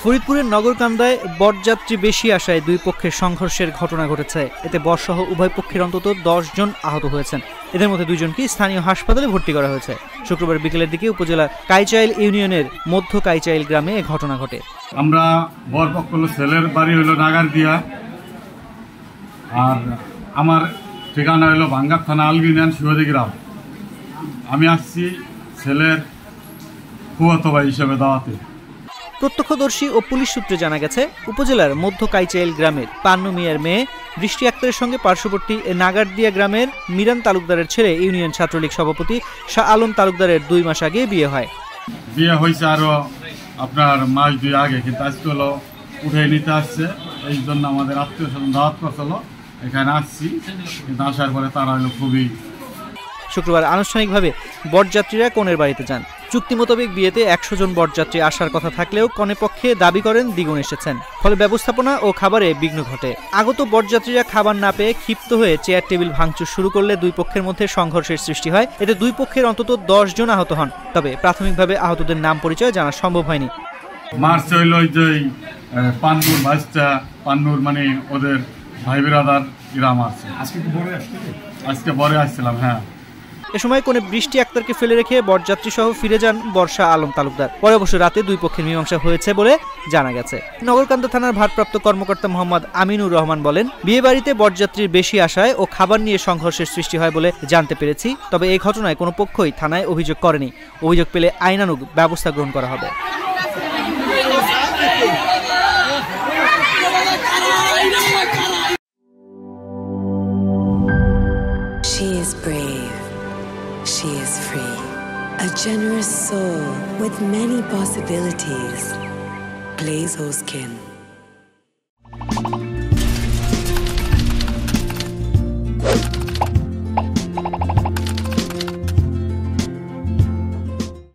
ফরিদপুরের নগরকান্দায় বরযাত্রী বেশি আসায় দুই পক্ষের সংঘর্ষের ঘটনা ঘটেছে। এতে বরসহ উভয় পক্ষের অন্তত 10 জন আহত হয়েছেন। এদের মধ্যে 2 জনকে স্থানীয় হাসপাতালে ভর্তি করা হয়েছে। শুক্রবার বিকেলের দিকে উপজেলার কাইচাইল ইউনিয়নের মধ্য কাইচাইল গ্রামে এ ঘটনা ঘটে। আমরা বরপক্ষ ছেলের বাড়ি হইল নাগারদিয়া, আর আমার ঠিকানা হইল ভাঙ্গার থানা আলগিনিয়ান শিবাজি গ্রাম। আমি আসছি ছেলের ফুয়াতো ভাই হিসেবে দাওয়াতে। প্রত্যক্ষদর্শী ও পুলিশ সূত্রে জানা গেছে, উপজেলার মধ্য কাইচাইল গ্রামের পান্নু মিয়ার মেয়ে বৃষ্টি আক্তারের সঙ্গে পার্শ্ববর্তী নাগারদিয়া গ্রামের মিরান তালুকদারের ছেলে ইউনিয়ন ছাত্রলীগ সভাপতি শাহ আলম তালুকদারের 2 মাস আগে বিয়ে হয়। বিয়ে হয়েছে আরো আপনার মাস 2 আগে, কিন্তু আজকে হলো উঠে নিতে আসছে। এই জন্য আমাদের আত্মীয় স্বজন দাওয়াত করছিল, এখানে আসছি। কিন্তু আসার পরে তারা হলো খুবই। শুক্রবার আনুষ্ঠানিকভাবে বরযাত্রীরা কনের বাড়িতে যান। চুক্তি মোতাবেক বিয়েতে 100 জন বরযাত্রী আসার কথা থাকলেও কনে পক্ষে দাবি করেন দ্বিগুণ এসেছেন। ফলে ব্যবস্থাপনা ও খাবারে বিঘ্ন ঘটে। আগত বরযাত্রীরা খাবার না পেয়ে ক্ষিপ্ত হয়ে চেয়ার টেবিল ভাঙচুর শুরু করলে দুই পক্ষের মধ্যে সংঘর্ষের সৃষ্টি হয়। এতে দুই পক্ষের অন্তত 10 জন আহত হন। তবে প্রাথমিকভাবে আহতদের নাম পরিচয় জানা সম্ভব হয়নি। মার্চ হইল যে পান্নুর ভাইসটা, পান্নুর মানে ওদের ভাই বিরাদার গ্রাম আছে। আজকে পরে আসছিলাম। হ্যাঁ, এ সময় কোনে বৃষ্টি আক্তারকে ফেলে রেখে বরযাত্রী সহ ফিরে যান বর্ষা আলম তালুকদার। পরে অবশ্য রাতে দুই পক্ষের মীমাংসা হয়েছে বলে জানা গেছে। নগরকান্দা থানার ভারপ্রাপ্ত কর্মকর্তা মোহাম্মদ আমিনুর রহমান বলেন, বিয়েবাড়িতে বরযাত্রীর বেশি আসায় ও খাবার নিয়ে সংঘর্ষের সৃষ্টি হয় বলে জানতে পেরেছি। তবে এই ঘটনায় কোনো পক্ষই থানায় অভিযোগ করেনি। অভিযোগ পেলে আইনানুগ ব্যবস্থা গ্রহণ করা হবে। She is brave. She is free. A generous soul with many possibilities. Blaze O Skin.